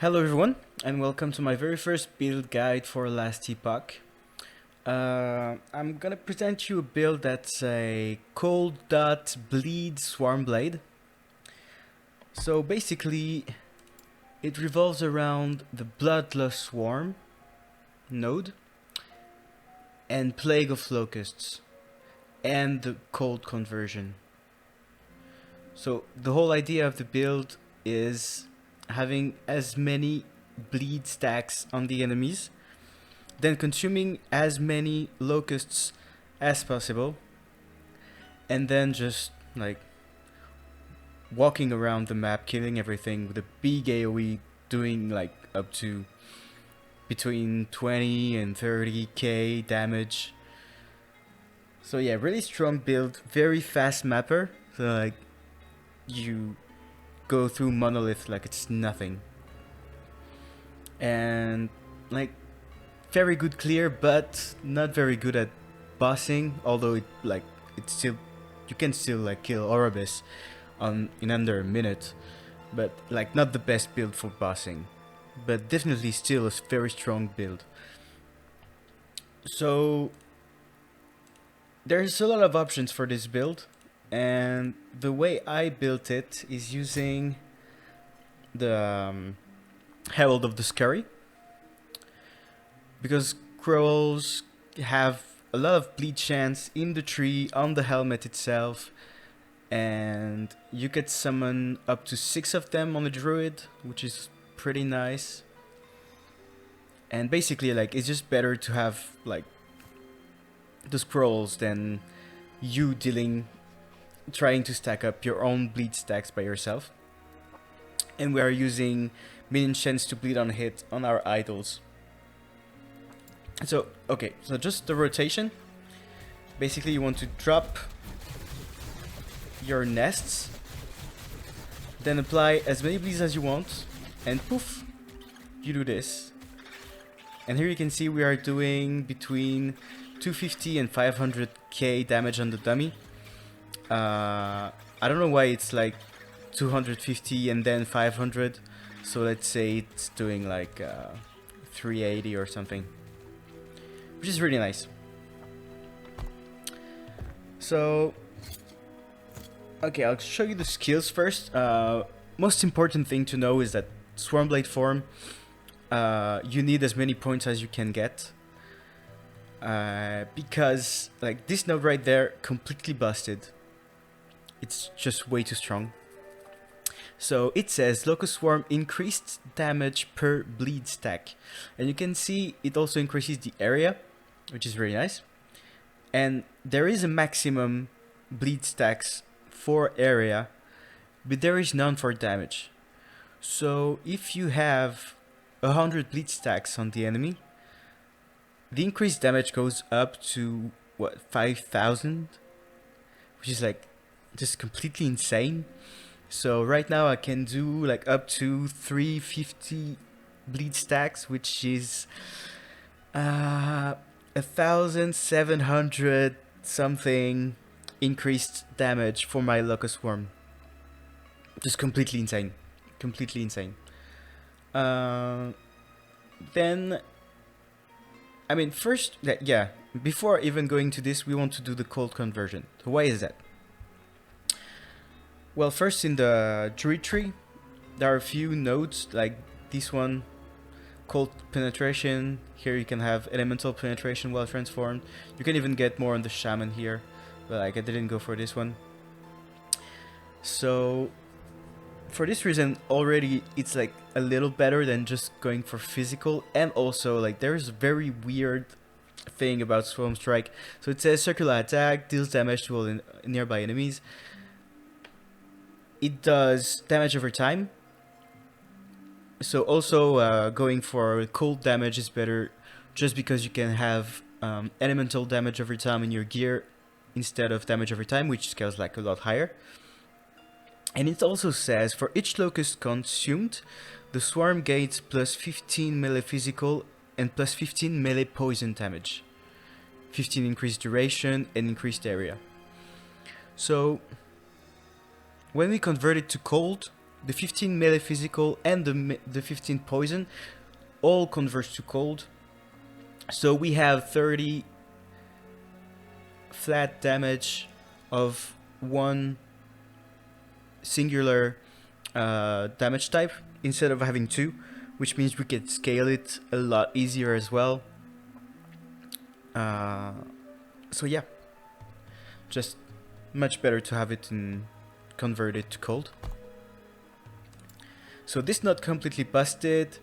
Hello everyone, and welcome to my very first build guide for last Epoch. I'm gonna present you a build that's a cold dot bleed Swarmblade. So basically, it revolves around the Bloodlust Swarm node and Plague of Locusts and the cold conversion. So the whole idea of the build is having as many bleed stacks on the enemies, then consuming as many locusts as possible, and then just like walking around the map, killing everything with a big AoE, doing like up to between 20 and 30k damage. So yeah, really strong build, very fast mapper, so like you go through monolith like it's nothing, and like very good clear, but not very good at bossing, although it's still, you can still like kill Orobyss in under a minute, but like not the best build for bossing, but definitely still a very strong build. So there's a lot of options for this build, and the way I built it is using the Herald of the Scurry, because Growls have a lot of bleed chance in the tree, on the helmet itself, and you could summon up to 6 of them on a druid, which is pretty nice. And basically, like, it's just better to have like the scrolls than you trying to stack up your own bleed stacks by yourself. And we are using minion chance to bleed on hit on our idols. So okay, so just the rotation. Basically, you want to drop your nests, then apply as many bleeds as you want, and poof, you do this. And here you can see we are doing between 250 and 500k damage on the dummy. I don't know why it's like 250 and then 500, so let's say it's doing like 380 or something, which is really nice. So okay, I'll show you the skills first. Most important thing to know is that Swarmblade form, you need as many points as you can get, because like this node right there, completely busted. It's just way too strong. So it says Locust Swarm increased damage per bleed stack, and you can see it also increases the area, which is very nice. And there is a maximum bleed stacks for area, but there is none for damage. So if you have 100 bleed stacks on the enemy, the increased damage goes up to what, 5,000, which is like just completely insane. So right now I can do like up to 350 bleed stacks, which is 1,700 something increased damage for my locust swarm. Just completely insane, completely insane. Then I mean, first, yeah, before even going to this, we want to do the cold conversion. So why is that? Well, first, in the druid tree, there are a few nodes like this one, cold penetration. Here you can have elemental penetration while transformed. You can even get more on the shaman here, but like I didn't go for this one. So for this reason, already it's like a little better than just going for physical. And also, like, there's a very weird thing about Swarm Strike. So it says circular attack deals damage to all nearby enemies. It does damage over time. So also going for cold damage is better, just because you can have elemental damage over time in your gear instead of damage over time, which scales like a lot higher. And it also says for each locust consumed, the swarm gains plus 15 melee physical and plus 15 melee poison damage, 15 increased duration and increased area. So when we convert it to cold, the 15 melee physical and the 15 poison all converts to cold. So we have 30 flat damage of one singular damage type instead of having two, which means we can scale it a lot easier as well. So yeah, just much better to have it converted to cold. So this not completely busted.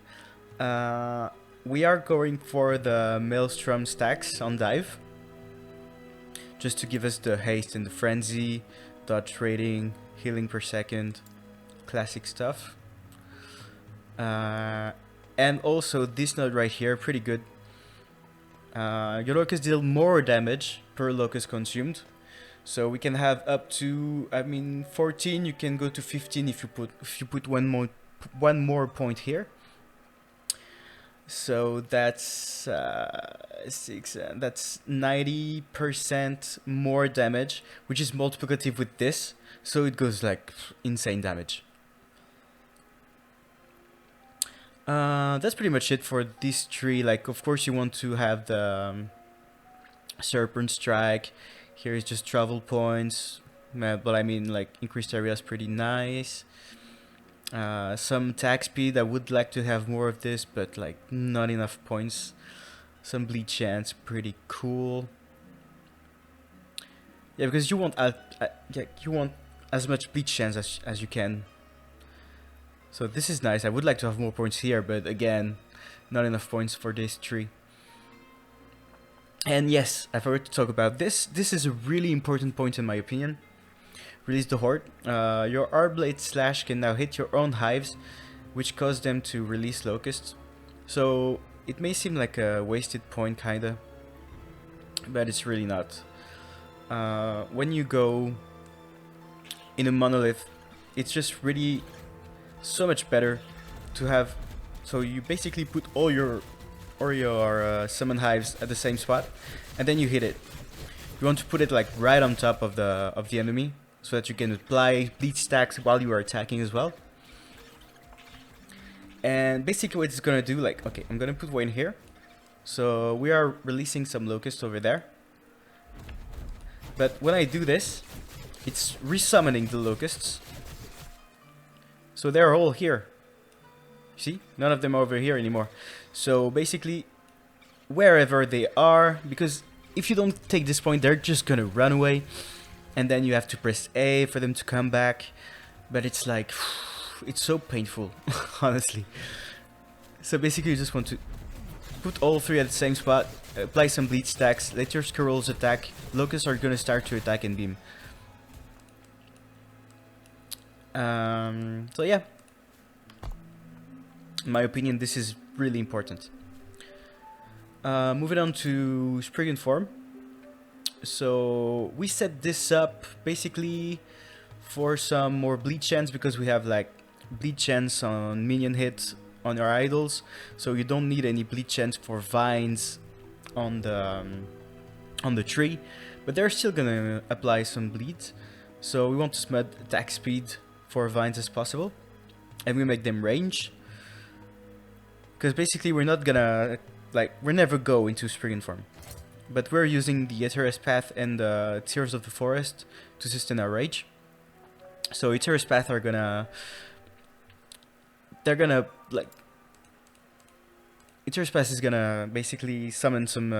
We are going for the Maelstrom stacks on dive, just to give us the haste and the frenzy, dodge rating, healing per second, classic stuff. And also this node right here, pretty good. Your locust deal more damage per locust consumed, so we can have up to, I mean, 14. You can go to 15 if you put one more point here. So that's that's 90% more damage, which is multiplicative with this, so it goes like insane damage. That's pretty much it for this tree. Like, of course you want to have the Serpent Strike. Here is just travel points, but I mean, like, increased area is pretty nice. Some attack speed. I would like to have more of this, but like not enough points. Some bleed chance, pretty cool. Yeah, because you want you want as much bleed chance as you can. So this is nice. I would like to have more points here, but again, not enough points for this tree. And yes, I forgot to talk about this. This is a really important point in my opinion. Release the Horde. Your Orobyss slash can now hit your own hives, which cause them to release locusts. So it may seem like a wasted point kinda, but it's really not. When you go in a monolith, it's just really so much better to have. So you basically put all your summon hives at the same spot, and then you hit it. You want to put it like right on top of the enemy, so that you can apply bleed stacks while you are attacking as well. And basically what it's gonna do, like, okay, I'm gonna put one here. So we are releasing some locusts over there. But when I do this, it's resummoning the locusts. So they're all here. See? None of them are over here anymore. So basically, wherever they are, because if you don't take this point, they're just gonna run away. And then you have to press A for them to come back. But it's like, it's so painful, honestly. So basically you just want to put all three at the same spot, apply some bleed stacks, let your squirrels attack. Locusts are gonna start to attack and beam. So yeah, in my opinion, this is really important. Moving on to Spriggan Form. So we set this up basically for some more bleed chance, because we have like bleed chance on minion hits on our idols, so you don't need any bleed chance for vines on the tree, but they're still gonna apply some bleed. So we want to smud attack speed for vines as possible, and we make them range, because basically we're not gonna, like, we're never go into Spriggan Form, but we're using the Eterous Path and the Tears of the Forest to sustain our rage. So Eterous Path are gonna, they're gonna, like, Eterous Path is gonna basically summon some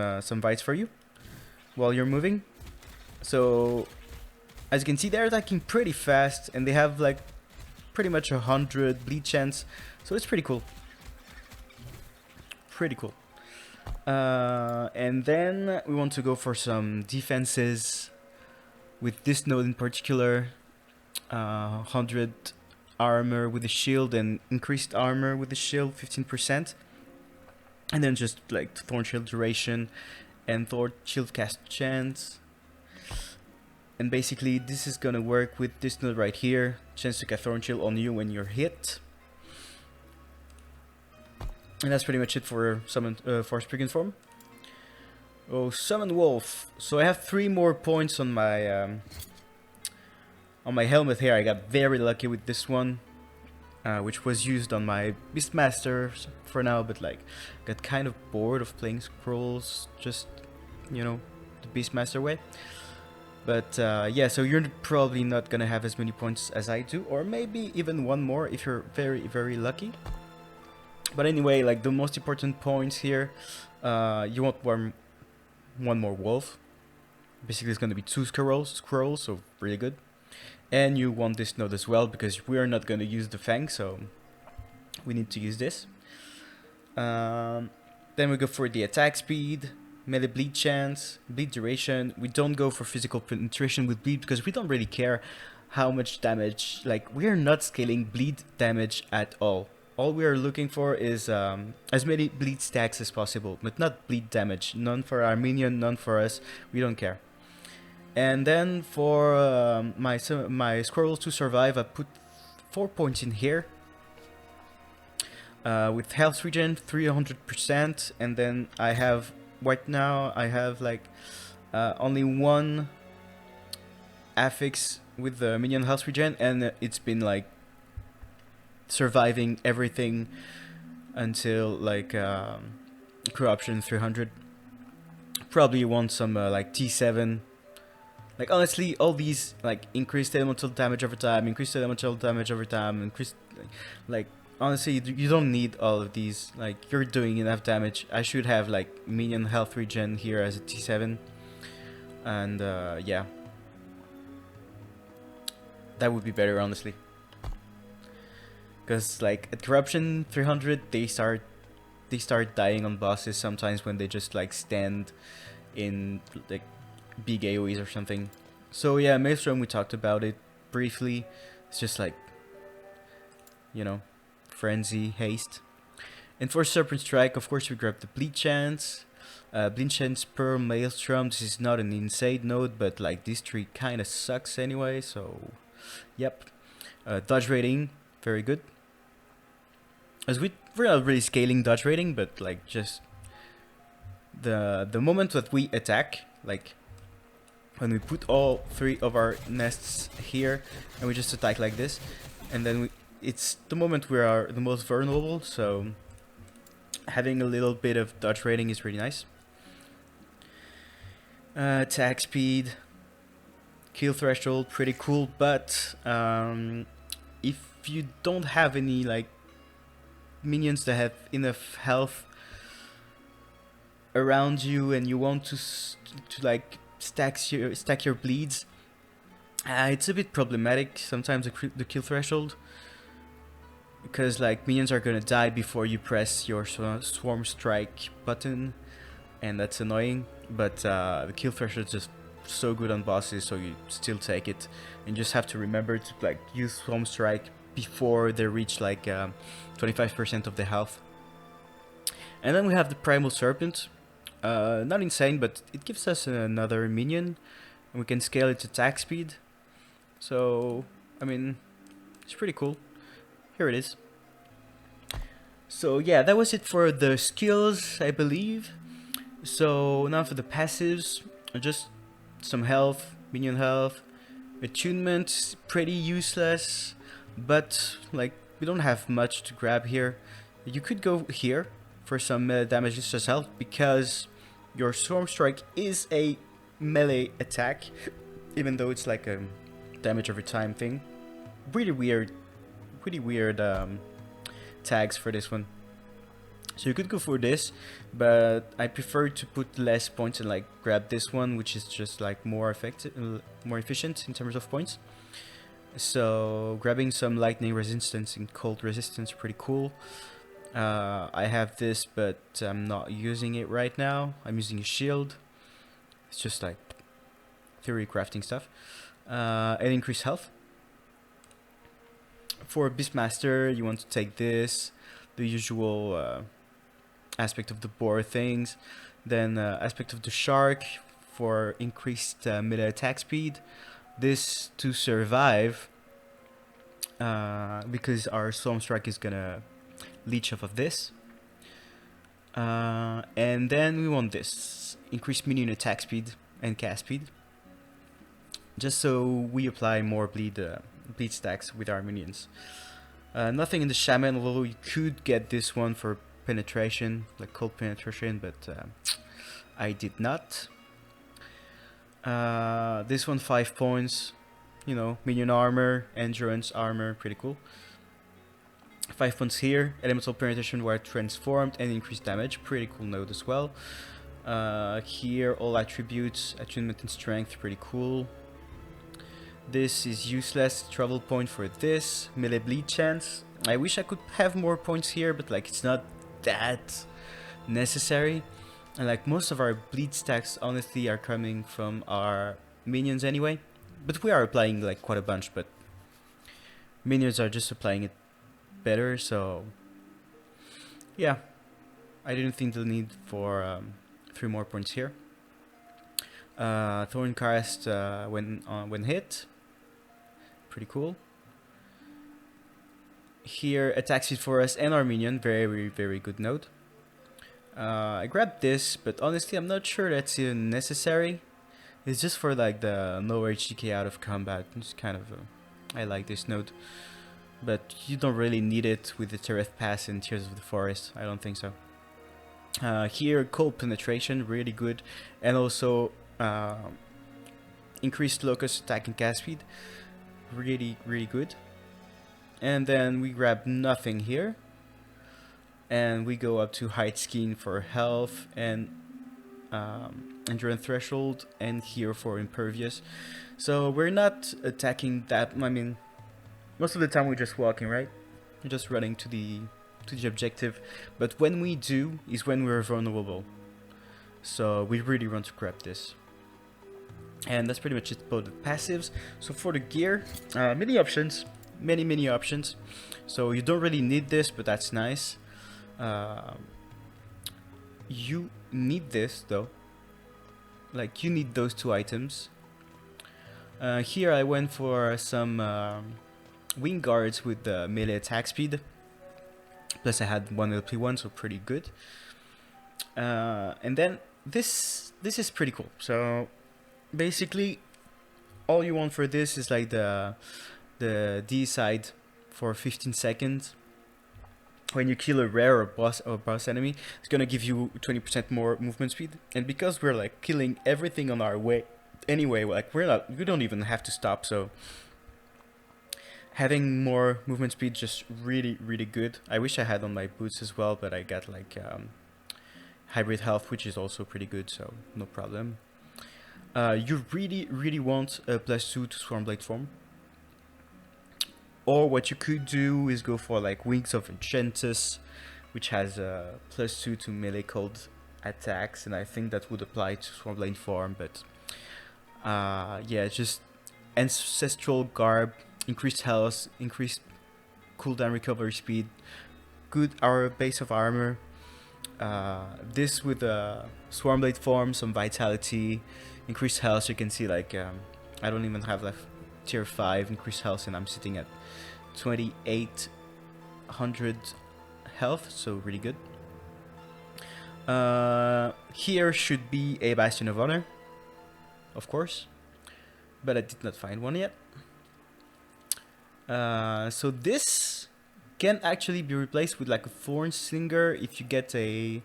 vines for you while you're moving. So as you can see, they're attacking pretty fast, and they have like pretty much 100 bleed chance, so it's pretty cool. Pretty cool. And then we want to go for some defenses with this node in particular. 100 armor with the shield and increased armor with the shield 15%, and then just like Thorn Shield duration and Thorn Shield cast chance. And basically this is gonna work with this node right here, chance to cast Thorn Shield on you when you're hit. And that's pretty much it for summon for Spriggan Form. Oh, Summon Wolf. So I have 3 more points on my helmet here. I got very lucky with this one. which was used on my Beastmaster for now, but like got kind of bored of playing scrolls, just, you know, the Beastmaster way. But yeah, so you're probably not gonna have as many points as I do, or maybe even one more if you're very, very lucky. But anyway, like the most important points here, you want one more wolf. Basically, it's gonna be 2 scrolls, so really good. And you want this node as well, because we are not gonna use the fang, so we need to use this. Then we go for the attack speed, melee bleed chance, bleed duration. We don't go for physical penetration with bleed because we don't really care how much damage. Like, we are not scaling bleed damage at all. All we are looking for is as many bleed stacks as possible, but not bleed damage. None for our minion, none for us. We don't care. And then for my squirrels to survive, I put 4 points in here. With health regen 300%, and then I have right now I have like only 1 affix with the minion health regen, and it's been like surviving everything until like corruption 300. Probably want some like T7. Like, honestly, all these like increased elemental damage over time, increased elemental damage over time, increased like honestly, you don't need all of these. Like, you're doing enough damage. I should have like minion health regen here as a T7, and yeah, that would be better, honestly. Because like at corruption 300, they start dying on bosses sometimes when they just like stand in like big AoEs or something. So yeah, Maelstrom, we talked about it briefly. It's just like, you know, frenzy, haste. And for Serpent Strike, of course, we grab the bleed chance. Bleed chance per Maelstrom. This is not an insane node, but like this tree kind of sucks anyway, so yep. Dodge rating, very good. As we're not really scaling dodge rating, but like just the moment that we attack, like when we put all 3 of our nests here and we just attack like this, and then it's the moment we are the most vulnerable, so having a little bit of dodge rating is really nice. Attack speed, kill threshold, pretty cool, but if you don't have any like minions that have enough health around you and you want to like stack your bleeds, it's a bit problematic sometimes, the kill threshold, because like minions are gonna die before you press your swarm strike button, and that's annoying. But the kill threshold is just so good on bosses, so you still take it, and you just have to remember to like use swarm strike before they reach like 25% of the health. And then we have the Primal Serpent. Not insane, but it gives us another minion, and we can scale its attack speed. So, I mean, it's pretty cool. Here it is. So yeah, that was it for the skills, I believe. So now for the passives, just some health, minion health. Attunement, pretty useless, but like we don't have much to grab here. You could go here for some damage just health, because your Swarm Strike is a melee attack, even though it's like a damage over time thing. Pretty weird tags for this one. So you could go for this, but I prefer to put less points and like grab this one, which is just like more effective, more efficient in terms of points. So grabbing some lightning resistance and cold resistance, pretty cool. I have this, but I'm not using it right now. I'm using a shield. It's just like theory crafting stuff. And increase health. For Beastmaster, you want to take this, the usual aspect of the boar things. Then aspect of the shark for increased melee attack speed. This to survive, because our Storm Strike is gonna leech off of this. And then we want this, increased minion attack speed and cast speed, just so we apply more bleed stacks with our minions. Nothing in the shaman, although you could get this one for penetration, like cold penetration, but I did not. This one 5 points, you know, minion armor, endurance armor, pretty cool. 5 points here, elemental penetration where transformed and increased damage, pretty cool node as well. Here all attributes, attunement and strength, pretty cool. This is useless, travel point for this, melee bleed chance. I wish I could have more points here, but like it's not that necessary. And like most of our bleed stacks honestly are coming from our minions anyway. But we are applying like quite a bunch, but minions are just applying it better, so yeah. I didn't think the need for 3 more points here. Thorncast when hit. Pretty cool. Here attacks it for us and our minion, very very good node. I grabbed this, but honestly I'm not sure that's even necessary. It's just for like the no HDK out of combat. It's kind of I like this node, but you don't really need it with the Tereth Pass and Tears of the Forest. I don't think so. Here cold penetration, really good, and also increased locust attack and cast speed, really good. And then we grab nothing here, and we go up to hide skin for health and endurance threshold, and here for impervious. So we're not attacking that. I mean, most of the time we're just walking, right? We're just running to the objective, but when we do is when we're vulnerable. So we really want to grab this. And that's pretty much it about the passives. So for the gear, many options, many options. So you don't really need this, but that's nice. You need this though. Like you need those 2 items. Here I went for some wing guards with the melee attack speed. Plus I had 1 LP1, so pretty good. And then this is pretty cool. So basically all you want for this is like the D side for 15 seconds. When you kill a rare or boss enemy, it's gonna give you 20% more movement speed. And because we're like killing everything on our way anyway, like we don't even have to stop, so having more movement speed just really good. I wish I had on my boots as well, but I got like hybrid health, which is also pretty good, so no problem. You really want a +2 to Swarmblade form. Or what you could do is go for like Wings of Enchantus, which has a +2 to melee cold attacks, and I think that would apply to Swarmblade form, but yeah, just Ancestral Garb, increased health, increased cooldown recovery speed, good base of armor. This with a Swarmblade form, some vitality, increased health. You can see like I don't even have like tier 5 increased health, and I'm sitting at 2800 health, so really good. Here should be a Bastion of Honor, of course, but I did not find one yet. So this can actually be replaced with like a Thorn Slinger if you get a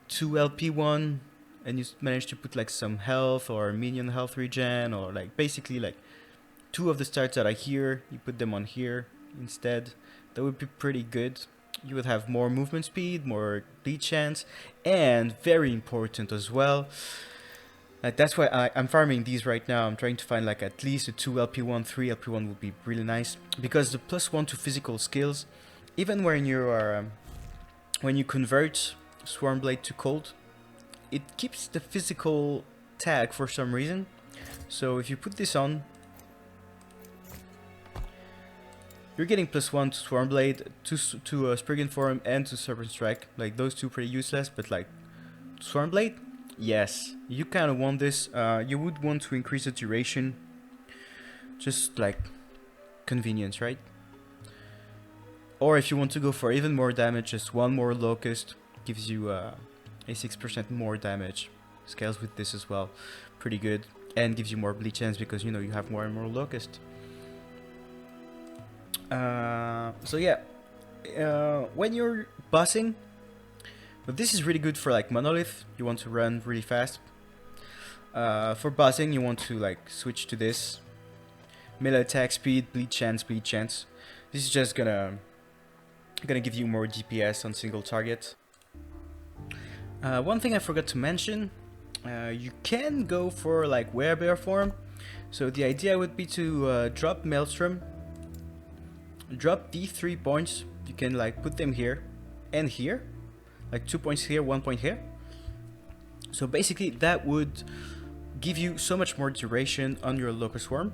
2 LP one and you manage to put like some health or minion health regen, or like basically like 2 of the starts that are here, you put them on here instead. That would be pretty good. You would have more movement speed, more bleed chance, and very important as well, that's why I'm farming these right now. I'm trying to find like at least a 2 LP1, 3 LP1 would be really nice, because the +1 to physical skills, even when you are when you convert Swarmblade to cold, it keeps the physical tag for some reason. So if you put this on, you're getting +1 to Swarmblade, to Spriggan Form, and to Serpent Strike. Like those 2 pretty useless, but like Swarmblade, yes, you kind of want this. You would want to increase the duration, just like convenience, right? Or if you want to go for even more damage, just 1 more locust gives you a 6% more damage. Scales with this as well, pretty good, and gives you more bleed chance because you know you have more and more locust. So yeah, when you're bossing, but this is really good for like monolith. You want to run really fast. For bossing, you want to like switch to this melee attack speed, bleed chance, bleed chance. This is just gonna give you more DPS on single target. One thing I forgot to mention, you can go for like Werebear form. So the idea would be to drop Maelstrom, drop the 3 points. You can like put them here and here, like 2 points here, 1 point here. So basically that would give you so much more duration on your locust swarm.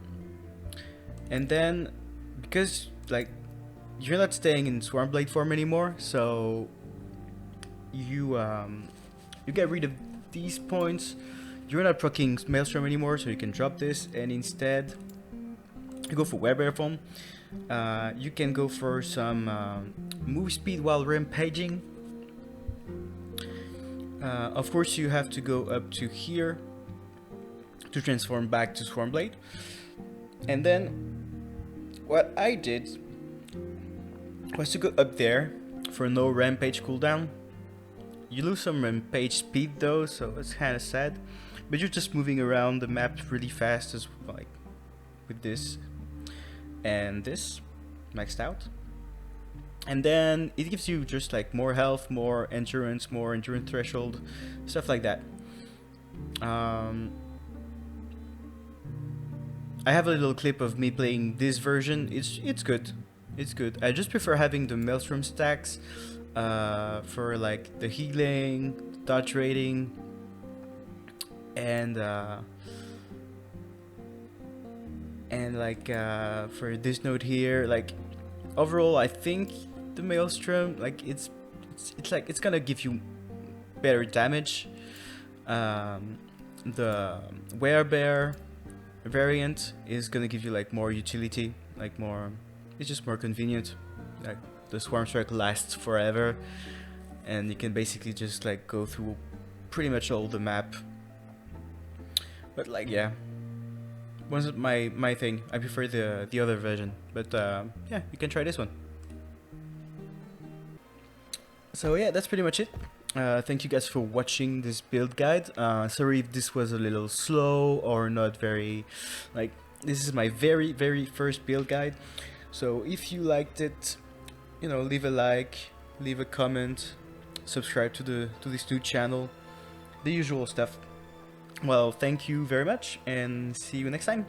And then because like you're not staying in Swarmblade form anymore, so you get rid of these points. You're not proccing Maelstrom anymore, so you can drop this, and instead you go for Werebear form. You can go for some move speed while rampaging. Of course, you have to go up to here to transform back to Swarmblade. And then what I did was to go up there for no rampage cooldown. You lose some rampage speed though, so it's kind of sad. But you're just moving around the map really fast, as like with this and this maxed out. And then it gives you just like more health, more endurance threshold, stuff like that. I have a little clip of me playing this version. It's good. It's good. I just prefer having the Maelstrom stacks for like the healing, dodge rating, and like for this node here. Like overall, I think the Maelstrom, like it's like it's gonna give you better damage. The Werebear variant is gonna give you like more utility, like more. It's just more convenient. Like the Swarm Strike lasts forever, and you can basically just like go through pretty much all the map. But like yeah, wasn't my thing. I prefer the other version. But yeah, you can try this one. So yeah, that's pretty much it. Thank you guys for watching this build guide. Sorry if this was a little slow or not very, like, this is my very first build guide. So if you liked it, you know, leave a like, leave a comment, subscribe to this new channel, the usual stuff. Well, thank you very much and see you next time.